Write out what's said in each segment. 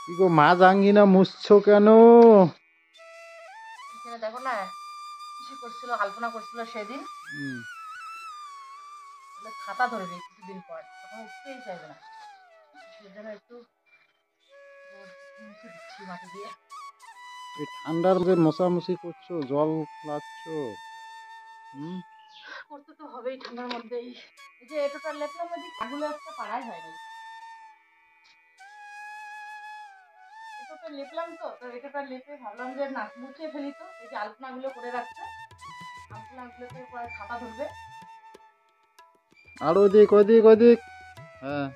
কি গো মাছ আঙ্গিনা মুছছো কেন? এখানে দেখো না, কিছু করছিল, আলপনা করছিল সেদিন। হুম, ছাতা ধরবে কিছুদিন পর, তখন উঠতেই চাইবে না। সেজন্য একটু মুছে দিচ্ছি মাটি দিয়ে। এই ঠান্ডার মধ্যে মোছামুছি করছো, জল লাচ্ছ? হুম। করতে তো হবেই ঠান্ডার মধ্যেই। এই যে এটোটা লেপলাম, ওই কাগুলো একটা পাড়াই হয়নি। এটোটা লেপলাম তো এটোটা লেপে ভাবলাম যে না, মুছে ফেলি। তো এই যে আলপনাগুলো করে রাখছে, আলপনাগুলোতে পরে ছাতা ধরবে। আর ওদিক ওদিক ওদিক। হ্যাঁ,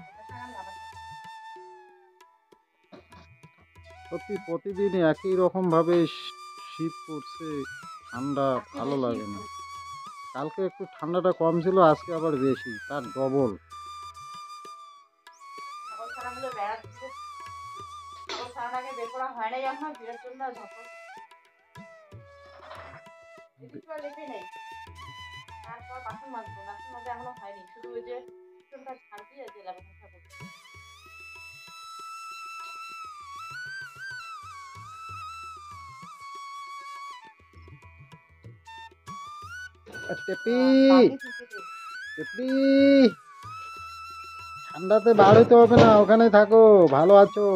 এটা সারান লাগাতে। সত্যি প্রতিদিন একই রকম ভাবে শীত পড়ছে, ঠান্ডা আজকে ভালো বেশি লাগে একটু। না। কালকে একটু ঠান্ডাটা কম ছিল, আজকে আবার বেশি, তার ডবল। ছাগল ছানাগুলো বেড়া দিচ্ছে। ছাগল ছানার আগে বের করা হয় নাই আমার, বেরোর জন্য ঝটপট এদিকটা লেপে নেই। তারপর বাসন মাজবো, বাসন মাজা এখনো হয়নি, শুধু ওই যে পিছনটা ঝাড় দিয়ে যে লেপা মোছা করছি। টেপি, বালতি তুলতে দে। টেপি, ঠান্ডাতে বার হইতে হবে না, ওখানে থাকো, ভালো আছো।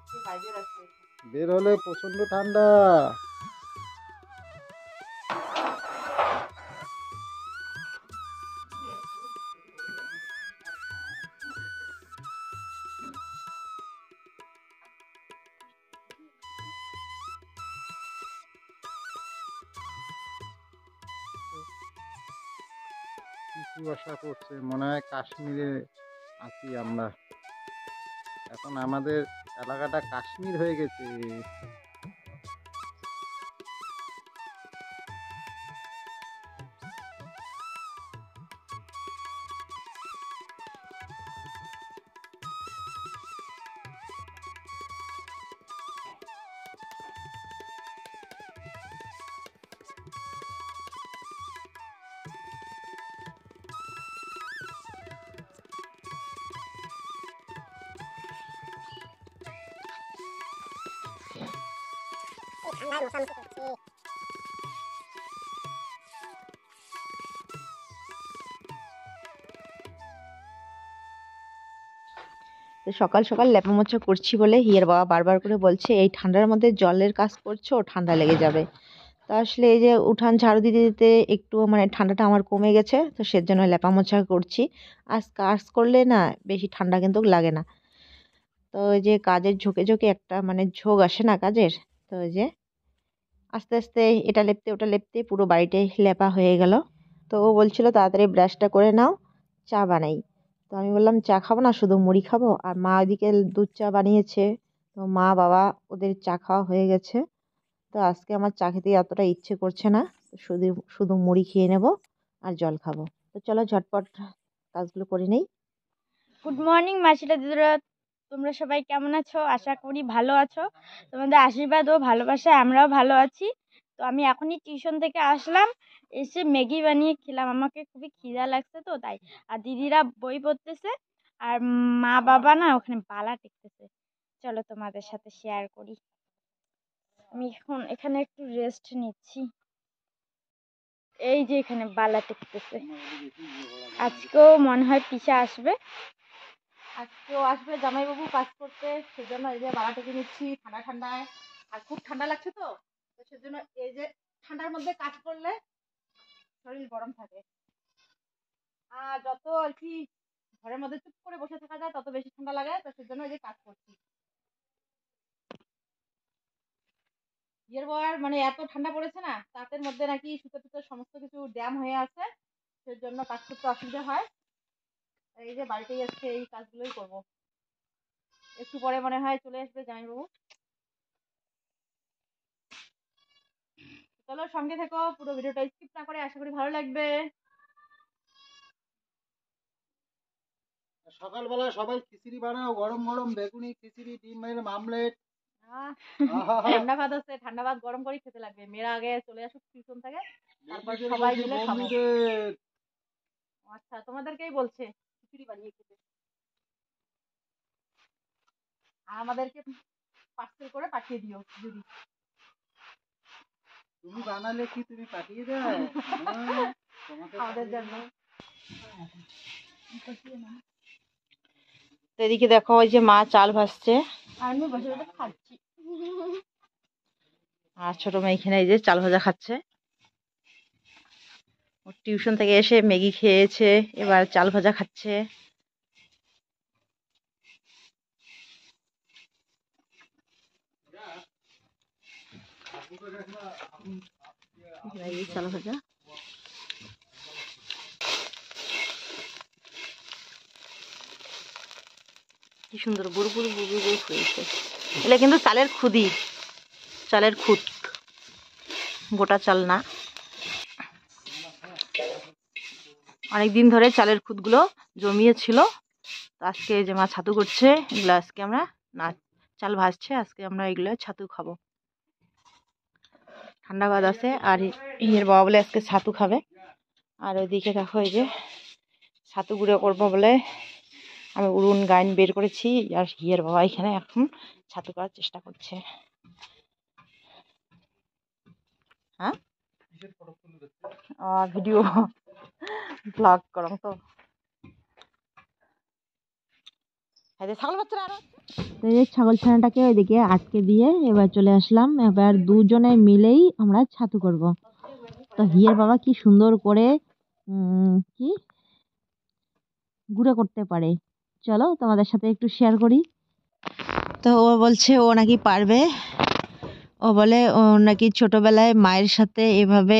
সে বাইরে রাখছে। বের হলে প্রচন্ড ঠান্ডা। কি কুয়াশা করছে, মনে হয় কাশ্মীরে আছি আমরা। এখন আমাদের এলাকাটা কাশ্মীর হয়ে গেছে। তো সকাল সকাল লেপা মোছা করছি বলে হিয়ার বাবা বারবার করে বলছে এই ঠান্ডার মধ্যে জলের কাজ করছো, ঠান্ডা লেগে যাবে। তো আসলে এই যে উঠান ঝাড়ু দিতে দিতে একটু মানে ঠান্ডাটা আমার কমে গেছে, তো সেজন্য লেপা মোছা করছি। আজ কাজ করলে না বেশি ঠান্ডা কিন্তু লাগে না। তো ওই যে কাজের ঝোঁকে ঝোঁকে একটা মানে ঝোঁক আসে না কাজের। তো ওই যে আস্তে আস্তে এটা লেপতে ওটা লেপতে পুরো বাড়িটাই লেপা হয়ে গেল। তো ও বলছিল তাড়াতাড়ি ব্রাশটা করে নাও, চা বানাই। তো আমি বললাম চা খাবো না, শুধু মুড়ি খাবো। আর মা ওইদিকে দুধ চা বানিয়েছে। তো মা বাবা ওদের চা খাওয়া হয়ে গেছে। তো আজকে আমার চা খেতে অতটা ইচ্ছে করছে না, তো শুধু শুধু মুড়ি খেয়ে নেব আর জল খাবো। তো চলো ঝটপট কাজগুলো করে নেই। গুড মর্নিং মাসিরা দিদিরা, তোমরা সবাই কেমন আছো? আশা করি ভালো আছো। তোমাদের আশীর্বাদ ও ভালোবাসায় আমরাও ভালো আছি। তো আমি এখনই টিউশন থেকে আসলাম, এসে ম্যাগি বানিয়ে খেলাম, আমাকে খুবই খিদা লাগছে তো তাই। আর দিদিরা বই পড়তেছে, আর মা বাবা না ওখানে বালা টেকতেছে। চলো তোমাদের সাথে শেয়ার করি। আমি এখন এখানে একটু রেস্ট নিচ্ছি। এই যে এখানে বালা টেকতেছে। আজকেও মনে হয় পিসা আসবে। আজকেও আসবে জামাইবাবু কাজ করতে, সেজন্য এই যে বাড়া টেকে নিচ্ছি ঠান্ডা ঠান্ডায়। আর খুব ঠান্ডা লাগছে তো, তো সেজন্য এই যে ঠান্ডার মধ্যে কাজ করলে শরীর গরম থাকে। আর যত আর কি ঘরের মধ্যে চুপ করে বসে থাকা যায় তত বেশি ঠান্ডা লাগে, তো সেজন্য এই যে কাজ করছি। বিয়ের পর মানে এত ঠান্ডা পড়েছে না, তাঁতের মধ্যে নাকি সুতো টুতো সমস্ত কিছু ড্যাম হয়ে আছে, সেজন্য কাজ করতে অসুবিধা হয়। এই যে বাড়িতেই আজকে এই কাজগুলোই করব। একটু পরে মনে হয় চলে আসবে জামাইবাবু। চলো সঙ্গে থেকো, পুরো ভিডিওটা স্কিপ না করে, আশা করি ভালো লাগবে। সকালবেলা সবাই খিচুড়ি বানাও, গরম গরম বেগুনি খিচুড়ি, ডিমের আমলেট। আহ, আহা, ঠান্ডা ভাত আছে, ঠান্ডা ভাত গরম করে খেতে লাগবে। মেয়েরা আগে চলে আসুক টিউশন থেকে, তারপর বন্ধুদের সবাই বলছি, মিলে খাবো। বন্ধুদের। আচ্ছা, তোমাদেরকেই বলছে খিচুড়ি বানিয়ে খেতে। আর আমাদেরকে পার্সেল করে পাঠিয়ে দিও যদি। তুমি বানালে কি তুমি পাঠিয়ে দাও? আমাদের জন্য। তো এদিকে দেখো ওই যে মা চাল ভাজছে আমি বসে বসে খাচ্ছি। আর ছোট মেয়ে এখানে এই যে চাল ভাজা খাচ্ছে। ও টিউশন থেকে এসে ম্যাগি খেয়েছে, এবার চাল ভাজা খাচ্ছে। এই চাল ভাজা কি সুন্দর বুড়ো বুড়ো বুড়ো বুড়ো হয়েছে। এগুলো কিন্তু চালের খুদি, চালের খুদ, গোটা চাল না। অনেকদিন ধরে চালের খুদগুলো জমিয়েছিল। তো আজকে যে মা ছাতু করছে, এগুলো আজকে আমরা না চাল ভাজছে, আজকে আমরা এগুলো ছাতু খাবো। ঠান্ডা ভাত আছে আর হিয়ের বাবা বলে আজকে ছাতু খাবে। আর ওইদিকে দেখো এই যে ছাতু গুঁড়ো করবো বলে আমি উড়ুন গাইন বের করেছি, আর হিয়ের বাবা এখানে এখন ছাতু করার চেষ্টা করছে। হ্যাঁ ভিডিও ব্লগ করম তো ছাগল বাচ্চারা আরো ছাগল ছানাটাকে ওইদিকে আটকে দিয়ে এবার চলে আসলাম। এবার দুজনে মিলেই আমরা ছাতু করব। তো হিয়ের বাবা কি সুন্দর করে কি গুঁড়ো করতে পারে, চলো তোমাদের সাথে একটু শেয়ার করি। তো ও বলছে ও নাকি পারবে। ও বলে ও নাকি ছোটবেলায় মায়ের সাথে এভাবে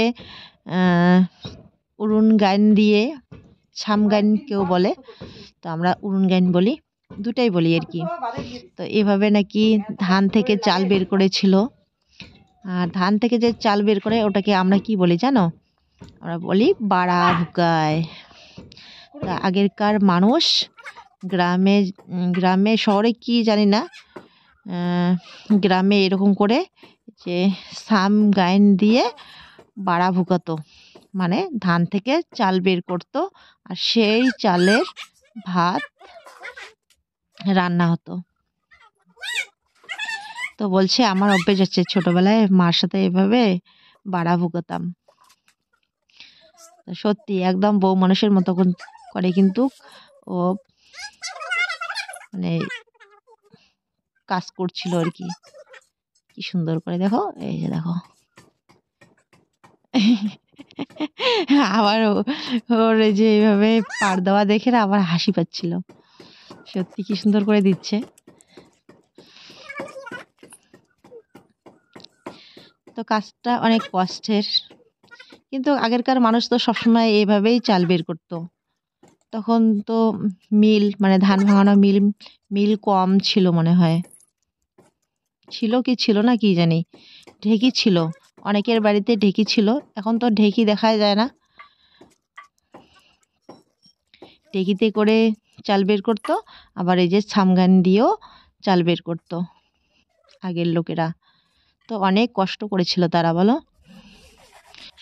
উড়ুন গাইন দিয়ে, ছাম গাইন কেউ বলে, তো আমরা উড়ুন গাইন বলি, দুটাই বলি আর কি। তো এভাবে নাকি ধান থেকে চাল বের করেছিল। আর ধান থেকে যে চাল বের করে ওটাকে আমরা কি বলি জানো? আমরা বলি বাড়া ভুকায়। তা আগেরকার মানুষ গ্রামে গ্রামে শহরে কি জানি না, গ্রামে এরকম করে যে ছাম গাইন দিয়ে বাড়া ভুকাতো, মানে ধান থেকে চাল বের করতো আর সেই চালের ভাত রান্না হতো। তো বলছে আমার অভ্যেস আছে, ছোটবেলায় মার সাথে এভাবে বাড়া ভুকাতাম। সত্যি একদম বউ মানুষের মতো করে কিন্তু ও মানে কাজ করছিল আর কি। কি সুন্দর করে দেখো, এই যে দেখো আবার ওর যে এইভাবে পাড় দেওয়া দেখে না আবার হাসি পাচ্ছিল। সত্যি কি সুন্দর করে দিচ্ছে। তো কাজটা অনেক কষ্টের, কিন্তু আগেরকার মানুষ তো সবসময় এইভাবেই চাল বের করতো। তখন তো মিল মানে ধান ভাঙানো মিল কম ছিল মনে হয়, ছিল কি ছিল না কি জানি। ঢেঁকি ছিল, অনেকের বাড়িতে ঢেঁকি ছিল, এখন তো ঢেঁকি দেখা যায় না। ঢেঁকিতে করে চাল বের করতো, আবার এই যে ছামগান দিয়েও চাল বের করতো আগের লোকেরা। তো অনেক কষ্ট করেছিল তারা, বলো।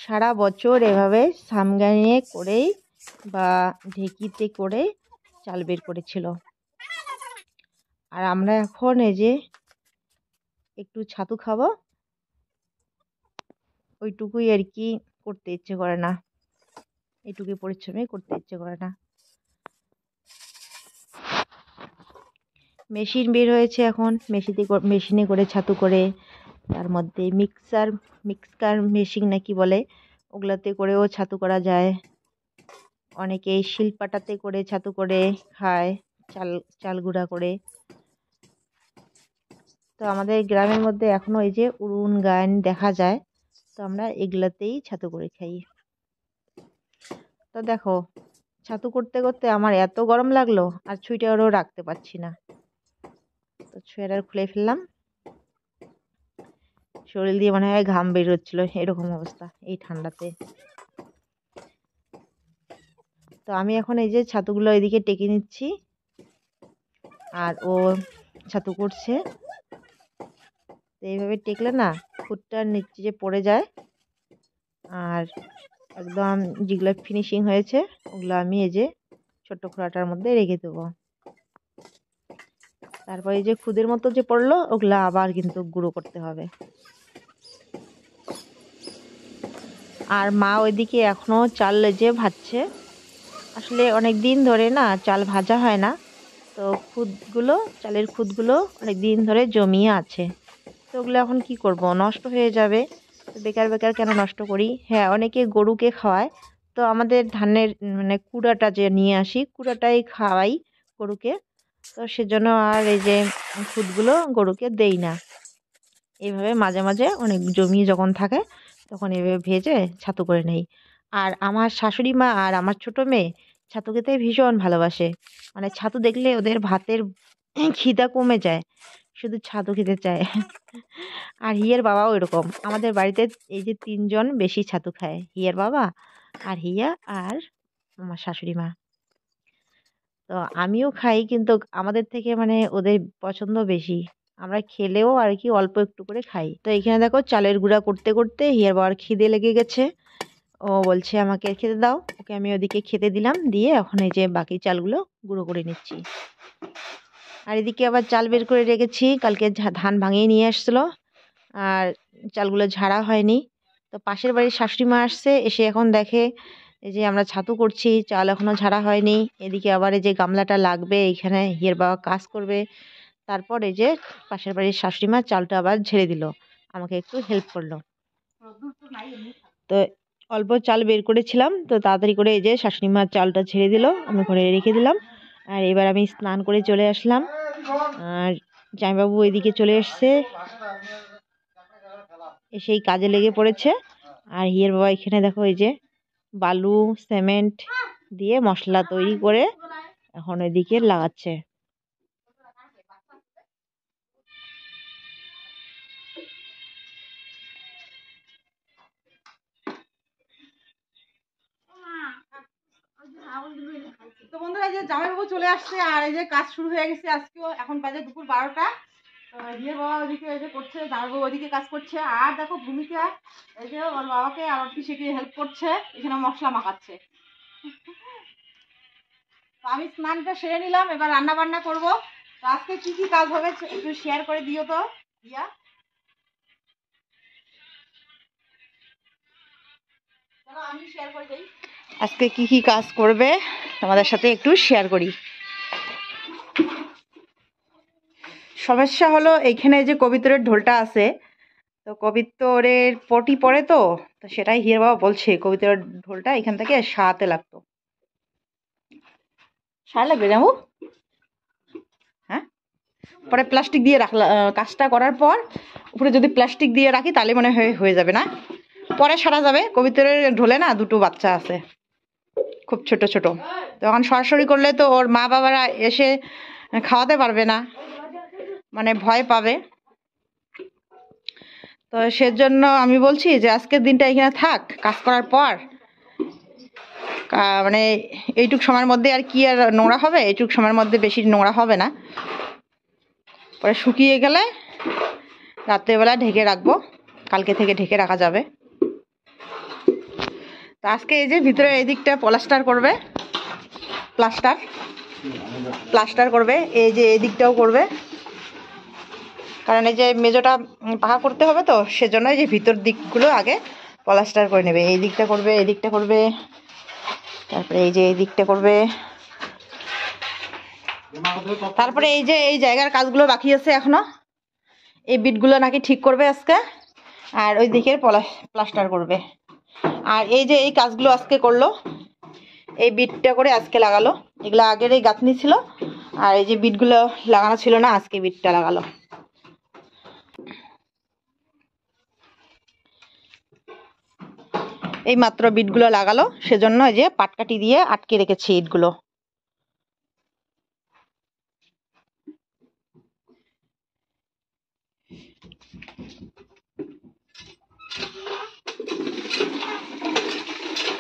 সারা বছর এভাবে ছামগানিয়ে করেই বা ঢেঁকিতে করে চাল বের করেছিল। আর আমরা এখন এই যে একটু ছাতু খাবো, ওইটুকুই আর কি করতে ইচ্ছে করে না, এইটুকুই পরিশ্রমই করতে ইচ্ছে করে না। মেশিন বের হয়েছে এখন, মেশিনে করে ছাতু করে, তার মধ্যে মিক্সার মেশিন নাকি বলে, ওগুলাতে করেও ছাতু করা যায়। অনেকে শিলপাটাতে করে ছাতু করে খায়, চাল গুঁড়া করে। তো আমাদের গ্রামের মধ্যে এখনো এই যে উড়ুন গান দেখা যায়, তো আমরা এগুলাতেই ছাতু করে খাই। তো দেখো ছাতু করতে করতে আমার এত গরম লাগলো আর ছুঁইটারও রাখতে পারছি না। তো সোয়েটার খুলে ফেললাম, শরীর দিয়ে মনে হয় ঘাম বের হচ্ছিল, এরকম অবস্থা এই ঠান্ডাতে। তো আমি এখন এই যে ছাতুগুলো এদিকে টেকে নিচ্ছি, আর ও ছাতু করছে। তো এইভাবে টেকলে না খুঁটটার নিচে যে পড়ে যায়, আর একদম যেগুলো ফিনিশিং হয়েছে ওগুলো আমি এই যে ছোট্ট খোলাটার মধ্যে রেখে দেবো। তারপর এই যে খুদের মতো যে পড়লো ওগুলা আবার কিন্তু গুঁড়ো করতে হবে। আর মা ওইদিকে এখনো চাল যে ভাজছে। আসলে অনেক দিন ধরে না চাল ভাজা হয় না, তো চালের খুদগুলো অনেক দিন ধরে জমিয়ে আছে। তো ওগুলো এখন কি করব, নষ্ট হয়ে যাবে। তো বেকার বেকার কেন নষ্ট করি। হ্যাঁ, অনেকে গরুকে খাওয়ায়, তো আমাদের ধানের মানে কুড়াটা যে নিয়ে আসি কুড়াটাই খাওয়াই গরুকে। তো সেজন্য আর এই যে খুদগুলো গরুকে দেই না। এইভাবে মাঝে মাঝে অনেক জমি যখন থাকে তখন এভাবে ভেজে ছাতু করে নেই। আর আমার শাশুড়ি মা আর আমার ছোট মেয়ে ছাতু খেতে ভীষণ ভালোবাসে। মানে ছাতু দেখলে ওদের ভাতের খিদা কমে যায়, শুধু ছাতু খেতে চায়। আর হিয়ের বাবাও এরকম। আমাদের বাড়িতে এই যে ৩ জন বেশি ছাতু খায়, হিয়ের বাবা আর হিয়া আর আমার শাশুড়ি মা। তো আমিও খাই, কিন্তু আমাদের থেকে মানে ওদের পছন্দ বেশি। আমরা খেলেও আর কি অল্প একটু করে খাই। তো এখানে দেখো চালের গুঁড়া করতে করতে হিয়ার বাবার খিদে লেগে গেছে। ও বলছে আমাকে খেতে দাও। ওকে আমি ওদিকে খেতে দিলাম, দিয়ে এখন এই যে বাকি চালগুলো গুঁড়ো করে নিচ্ছি। আর এদিকে আবার চাল বের করে রেখেছি, কালকে ধান ভাঙিয়ে নিয়ে আসছিল। আর চালগুলো ঝাড়া হয়নি। তো পাশের বাড়ির শাশুড়ি মা আসছে, এসে এখন দেখে এই যে আমরা ছাতু করছি, চাল এখনো ঝাড়া হয়নি। এদিকে আবার এই যে গামলাটা লাগবে, এখানে হিয়ের বাবা কাজ করবে। তারপর এই যে পাশের বাড়ির শাশুড়ি মা চালটা আবার ঝেড়ে দিল, আমাকে একটু হেল্প করলো। তো অল্প চাল বের করেছিলাম, তো তাড়াতাড়ি করে এই যে শাশুড়ি মা চালটা ঝেড়ে দিল, আমি ঘরে রেখে দিলাম। আর এবার আমি স্নান করে চলে আসলাম। আর জামাইবাবু এদিকে চলে এসছে, এসেই কাজে লেগে পড়েছে। আর হিয়ের বাবা এখানে দেখো এই যে বালু সিমেন্ট দিয়ে মশলা তৈরি করে এখন এদিকে লাগাচ্ছে। তো বন্ধুরা, এই যে জামাইবাবু চলে আসছে আর এই যে কাজ শুরু হয়ে গেছে আজকেও। এখন বাজে দুপুর 12টা। হিয়ের বাবা ওইদিকে এই যে করছে, জামাইবাবু ওইদিকে কাজ করছে। আর দেখো ভূমিকা এই যে ওর বাবাকে আমার পিসিকে হেল্প করছে, এখানে মশলা মাখাচ্ছে। তো আমি স্নানটা সেরে নিলাম, এবার রান্না বান্না করবো। তো আজকে কি কি কাজ হবে একটু শেয়ার করে দিও তো দিয়া। চলো আমি শেয়ার করে দিই আজকে কি কি কাজ করবে তোমাদের সাথে একটু শেয়ার করি। সমস্যা হলো এইখানে যে কবিতরের ঢোলটা আছে, তো কবিতরের পটি পড়ে, তো সেটাই হিয়ার বাবা বলছে কবিতরের ঢোলটা এখান থেকে সারাতে লাগতো। সারা লাগবে জামু, হ্যাঁ। পরে প্লাস্টিক দিয়ে রাখলাম, কাজটা করার পর উপরে যদি প্লাস্টিক দিয়ে রাখি তাহলে মনে হয় হয়ে যাবে না, পরে সারা যাবে। কবিতরের ঢোলে না দুটো বাচ্চা আছে, খুব ছোট ছোট। তখন সরাসরি করলে তো ওর মা বাবারা এসে খাওয়াতে পারবে না, মানে ভয় পাবে। তো সেজন্য আমি বলছি যে আজকের দিনটা এখানে থাক, কাজ করার পর মানে এইটুক সময়ের মধ্যে আর কি আর নোংরা হবে, এইটুক সময়ের মধ্যে বেশি নোংরা হবে না। পরে শুকিয়ে গেলে রাত্রেবেলা ঢেকে রাখবো, কালকে থেকে ঢেকে রাখা যাবে। তো আজকে এই যে ভিতরে এই দিকটা প্লাস্টার করবে, প্লাস্টার করবে, এই যে এই দিকটাও করবে, কারণ এই যে মেজোটা পাকা করতে হবে, তো সেজন্য এই যে ভিতর দিকগুলো আগে প্লাস্টার করে নেবে। এই দিকটা করবে, এই দিকটা করবে, তারপরে এই যে এই দিকটা করবে, তারপরে এই যে এই জায়গার কাজগুলো বাকি আছে এখনো, এই বিটগুলো নাকি ঠিক করবে আজকে, আর ওই দিকের প্লাস্টার করবে। আর এই যে এই কাজগুলো আজকে করলো, এই বিটটা করে আজকে লাগালো। এগুলো আগের এই গাঁথনি ছিল, আর এই যে বিটগুলো লাগানো ছিল না, আজকে বিটটা লাগালো। এই মাত্র বিটগুলো লাগালো, সেজন্য এই যে পাটকাঠি দিয়ে আটকে রেখেছি ইটগুলো।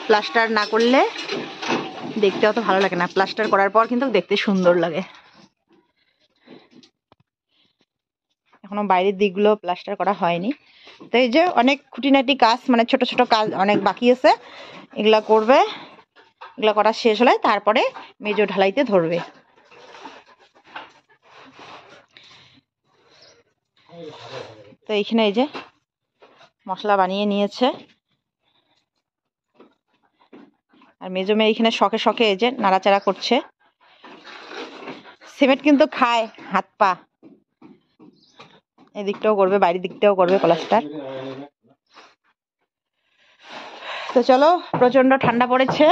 প্লাস্টার না করলে দেখতে অত ভালো লাগে না, প্লাস্টার করার পর কিন্তু দেখতে সুন্দর লাগে। এখনো বাইরের দিকগুলো প্লাস্টার করা হয়নি। তো এই যে অনেক খুঁটিনাটি কাজ, মানে ছোট ছোট কাজ অনেক বাকি আছে, এগুলা করবে। এগুলো করা শেষ হলে তারপরে মেজো ঢালাইতে ধরবে। তো এইখানে এই যে মশলা বানিয়ে নিয়েছে, আর মেজো মেয়ে এইখানে শখে শখে এই যে নাড়াচাড়া করছে। সিমেন্ট কিন্তু খায় হাত পা, এদিকটাও করবে বাইরের দিকটাও করবে প্লাস্টার। তো চলো, প্রচন্ড ঠান্ডা পড়েছে,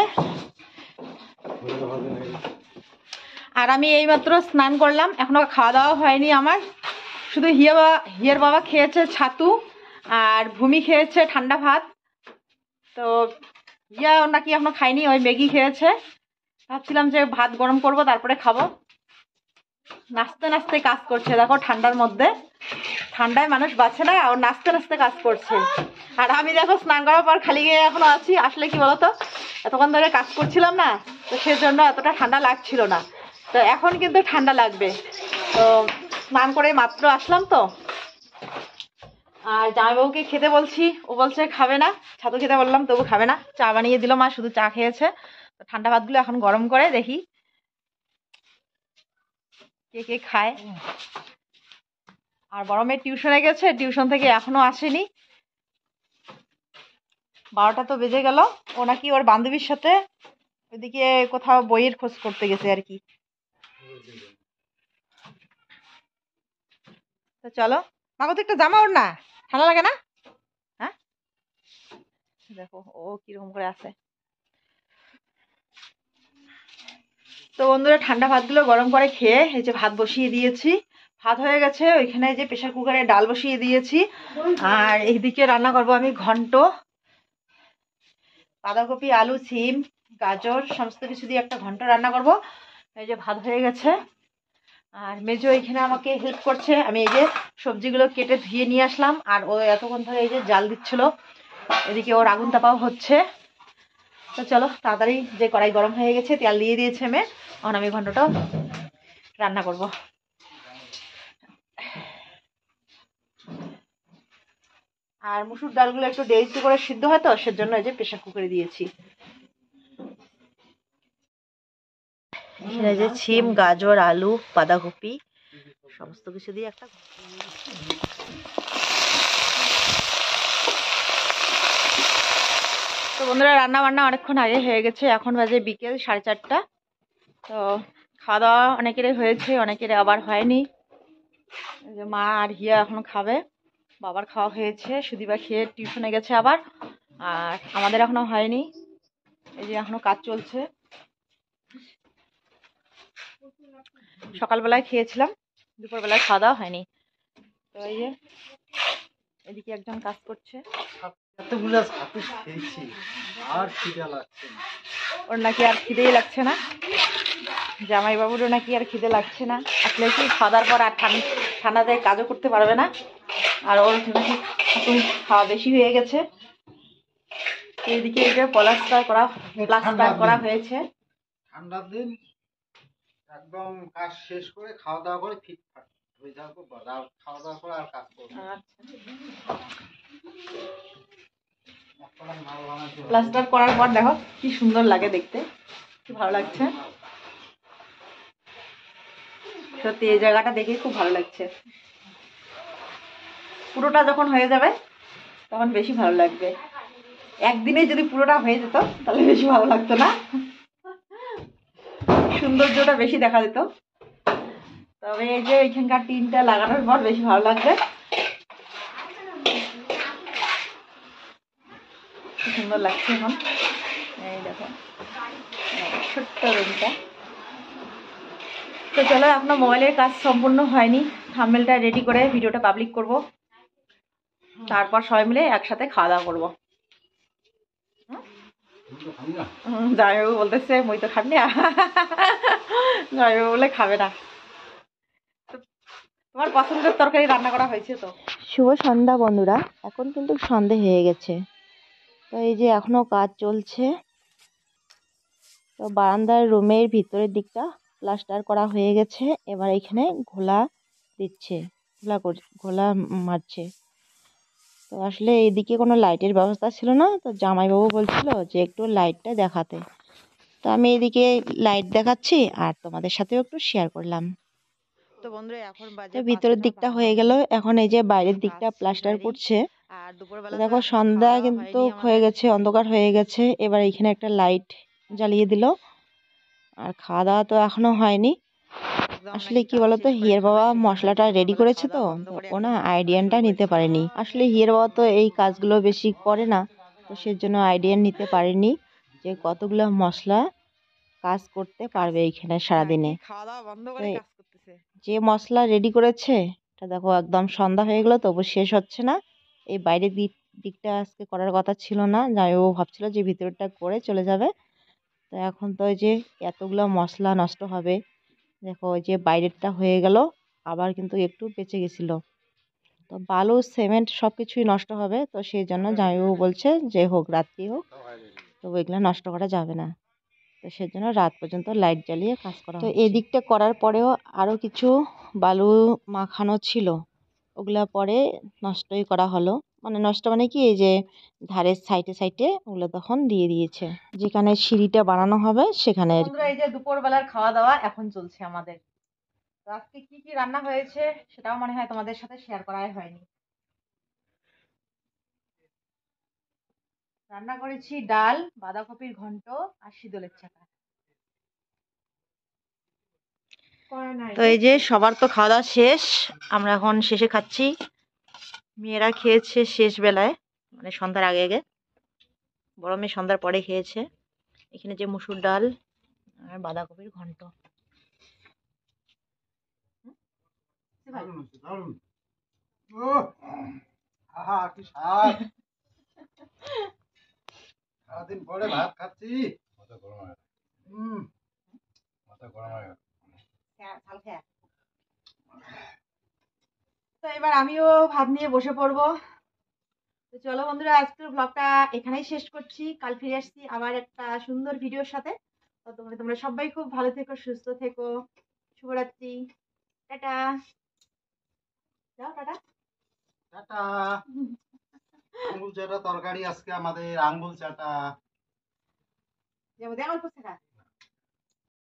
আর আমি এইমাত্র স্নান করলাম, এখনো খাওয়া দাওয়া হয়নি আমার। শুধু হিয়ার বাবা খেয়েছে ছাতু, আর ভূমি খেয়েছে ঠান্ডা ভাত। তো হিয়া নাকি এখনো খাইনি, ওই ম্যাগি খেয়েছে। ভাবছিলাম যে ভাত গরম করব তারপরে খাবো। নাচতে নাচতে কাজ করছে দেখো, ঠান্ডার মধ্যে, ঠান্ডায় মানুষ বাঁচে না, আর নাচতে নাচতে কাজ করছে। আর আমি দেখো স্নান করার পর খালি গায়ে এখনো আছি। আসলে কি বলতো, এতক্ষণ ধরে কাজ করছিলাম না, তো সেজন্য এতটা ঠান্ডা লাগছিল না। তো এখন কিন্তু ঠান্ডা লাগবে। তো স্নান করে মাত্র আসলাম তো। আর জামাইবাবুকে খেতে বলছি, ও বলছে খাবে না। ছাতু খেতে বললাম তবু খাবে না। চা বানিয়ে দিল মা, শুধু চা খেয়েছে। তো ঠান্ডা ভাতগুলো এখন গরম করে দেখি কে কে খায়। আর বড় মেয়ে টিউশনে গেছে, টিউশন থেকে এখনো আসেনি। 12টা তো বেজে গেল। ও নাকি ওর বান্ধবীর সাথে ওইদিকে কোথাও বইয়ের খোঁজ করতে গেছে আর কি। তো চলো, মাগো তো একটা জামা ওর না, ঠান্ডা লাগে না? হ্যাঁ দেখো ও কিরকম করে আছে। তো বন্ধুরা, ঠান্ডা ভাতগুলো গরম করে খেয়ে এই যে ভাত বসিয়ে দিয়েছি। ভাত হয়ে গেছে, ওইখানে যে প্রেশার কুকারে ডাল বসিয়ে দিয়েছি। আর এইদিকে রান্না করব আমি ঘন্ট, বাঁধাকপি আলু সিম গাজর সমস্ত কিছু দিয়ে একটা ঘন্ট রান্না করব। এই যে ভাত হয়ে গেছে, আর মেজো এখানে আমাকে হেল্প করছে। আমি এই যে সবজিগুলো কেটে ধুয়ে নিয়ে আসলাম, আর ও এতক্ষণ ধরে এই যে জাল দিচ্ছিল। এদিকে ওর আগুন তাপাও হচ্ছে। তো চলো তাড়াতাড়ি, যে কড়াই গরম হয়ে গেছে, তেল দিয়ে দিয়েছে মেয়ে, এখন আমি ঘন্টটা রান্না করব। আর মুসুর ডালগুলো একটু দেরিতে করে সিদ্ধ হয়, তো সেজন্য এই যে প্রেশার কুকারে দিয়েছি। এখানে যে সিম গাজর আলু বাঁধাকপি সমস্ত কিছু দিয়ে একটা। তো বন্ধুরা, রান্না বান্না অনেকক্ষণ আগে হয়ে গেছে, এখন বাজে বিকেল 4:30। তো খাওয়া দাওয়া অনেকেরই হয়েছে, অনেকের আবার হয়নি। এই যে মা আর হিয়া এখন খাবে, বাবার খাওয়া হয়েছে, সুদীপা খেয়ে টিউশনে গেছে আবার। আর আমাদের এখনো হয়নি, এই যে এখনো কাজ চলছে। সকালবেলায় খেয়েছিলাম, দুপুরবেলায় খাওয়া দাওয়া হয়নি। তো এই যে এদিকে একজন কাজ করছে, এতগুলো ছাতু খেয়েছি আর খিদে লাগছে না। ওর নাকি আর খিদেই লাগছে না। জামাইবাবুরও নাকি আর খিদে লাগছে না। আসলে কি খাওয়া দাওয়ার পর আর ঠান্ডাতে কাজও করতে পারবে না। আর ওর নাকি ছাতু খাওয়া বেশি হয়ে গেছে। এইদিকে এই যে প্লাস্টার করা হয়েছে। ঠান্ডার দিন একদম কাজ শেষ করে খাওয়া দাওয়া করে ফিটফাট হয়ে যাবো, খাওয়া দাওয়া করে আর কাজ করবো। প্লাস্টার করার পর দেখো কি সুন্দর লাগে দেখতে, কি ভালো লাগছে। সত্যি এই জায়গাটা দেখে খুব ভালো লাগছে। পুরোটা যখন হয়ে যাবে তখন বেশি ভালো লাগবে। একদিনে যদি পুরোটা হয়ে যেত তাহলে বেশি ভালো লাগতো না, সৌন্দর্যটা বেশি দেখা যেত। তবে এই যে এখানকার টিনটা লাগানোর পর বেশি ভালো লাগবে। কি সুন্দর লাগছে এখন। এই দেখো ছোট্ট রুমটা। তো চলো, এখনো মোবাইলের কাজ সম্পূর্ণ হয়নি। থাম্বনেলটা রেডি করে ভিডিওটা পাবলিক করব, তারপর সবাই মিলে একসাথে খাওয়া দাওয়া করবো। জামাইবাবু বলতেছে মই তো খাবি না। জামাইবাবু বলে খাবে না। তোমার পছন্দের তরকারি রান্না করা হয়েছে তো। শুভ সন্ধ্যা বন্ধুরা, এখন কিন্তু সন্ধে হয়ে গেছে। তো এই যে এখনো কাজ চলছে। তো বারান্দার রুমের ভিতরের দিকটা প্লাস্টার করা হয়ে গেছে। এবার এখানে ঘোলা দিচ্ছে, ঘোলা মারছে। তো আসলে এইদিকে কোনো লাইটের ব্যবস্থা ছিল না, তো জামাইবাবু বলছিল যে একটু লাইটটা দেখাতে। তো আমি এদিকে লাইট দেখাচ্ছি আর তোমাদের সাথেও একটু শেয়ার করলাম। তো বন্ধুরা এখন তো বাজে ভিতরের 5টা দিকটা হয়ে 52 গেল, এখন এই যে বাইরের কাজ দিকটা শেষ প্লাস্টার হয়নি। করছে। আর তো দুপুরবেলা তো দেখো এখনো সন্ধ্যা খাওয়া দাওয়া কিন্তু হয়নি হয়ে আমাদের। গেছে, অন্ধকার হয়ে গেছে। এবার এখানে একটা লাইট জ্বালিয়ে দিল। আর খাওয়া দাওয়া তো এখনো হয়নি। একদম আসলে নাকি কি কাজ বলতো, শেষ করে হিয়ার খাবে, বাবা সেই জন্য মশলাটা নাকি রেডি দুপুরবেলা করেছে, খাওয়া তো দাওয়া বন্ধ তো করে ও এখন না কাজ করা আইডিয়ানটা শুরু নিতে করেছে। পারেনি। আসলে হিয়ার বাবা তো এই কাজগুলো বেশি করে না, তো সেজন্য আইডিয়া নিতে পারেনি যে কতগুলো মশলা কাজ করতে পারবে এইখানে সারাদিনে। নাকি খাওয়া দাওয়া বন্ধ তো করে কাজ করতেছে। যে মশলা রেডি করেছে, এটা দেখো একদম সন্ধ্যা হয়ে গেল তবু শেষ হচ্ছে না। এই বাইরের দিকটা আজকে করার কথা ছিল না, জামাইবাবু ভাবছিল যে ভিতরটা করে চলে যাবে। তো এখন তো ওই যে এতগুলো মশলা নষ্ট হবে। দেখো ওই যে বাইরেরটা হয়ে গেল, আবার কিন্তু একটু বেঁচে গেছিল। তো বালু সিমেন্ট সব কিছুই নষ্ট হবে, তো সেই জন্য জামাইবাবু বলছে যে হোক, রাত্রি হোক, তো ওইগুলো নষ্ট করা যাবে না। তো সেজন্য রাত পর্যন্ত লাইট জ্বালিয়ে কাজ করা হচ্ছে। তো এদিকটা করার পরেও আরও কিছু বালু মাখানো ছিল, ওগুলা পরে নষ্টই করা হলো। মানে নষ্ট মানে কি, এই যে ধারের সাইডে সাইডে ওগুলো তখন দিয়ে দিয়েছে, যেখানে সিঁড়িটা বানানো হবে সেখানে আর কি। বন্ধুরা, এই যে দুপুরবেলার খাওয়া দাওয়া এখন চলছে আমাদের। তো আজকে কি কি রান্না হয়েছে সেটাও মনে হয় তোমাদের সাথে শেয়ার করাই হয়নি। রান্না করেছি ডাল, বাঁধাকপির ঘন্ট আর শীতলের চাকা। তো এই যে সবার তো খাওয়া দাওয়া শেষ, আমরা এখন শেষে খাচ্ছি। মেয়েরা খেয়েছে শেষ বেলায়, মানে সন্ধ্যার আগে আগে। বড় মেয়ে সন্ধ্যার পরে খেয়েছে। এখানে যে মুসুর ডাল আর বাঁধাকপির ঘন্ট। দারুণ হচ্ছে, দারুণ। ওহ, আহা কি স্বাদ! সারাদিন পরে ভাত খাচ্ছি। মাথা গরম হয়ে গেছে। মাথা গরম হয়ে গেছে। তো এবার আমিও ভাত নিয়ে বসে পড়বো। তো চলো বন্ধুরা, আজকের ব্লগটা এখানেই শেষ করছি। কাল ফিরে আসছি আবার একটা সুন্দর ভিডিওর সাথে। তো তোমরা সবাই খুব ভালো থেকো, সুস্থ থেকো। শুভরাত্রি। টাটা। যাও টাটা। টাটা। আঙ্গুল চাটা তরকারি আজকে আমাদের, আঙ্গুল চাটা। যাবো, দেখ অল্প থাকা।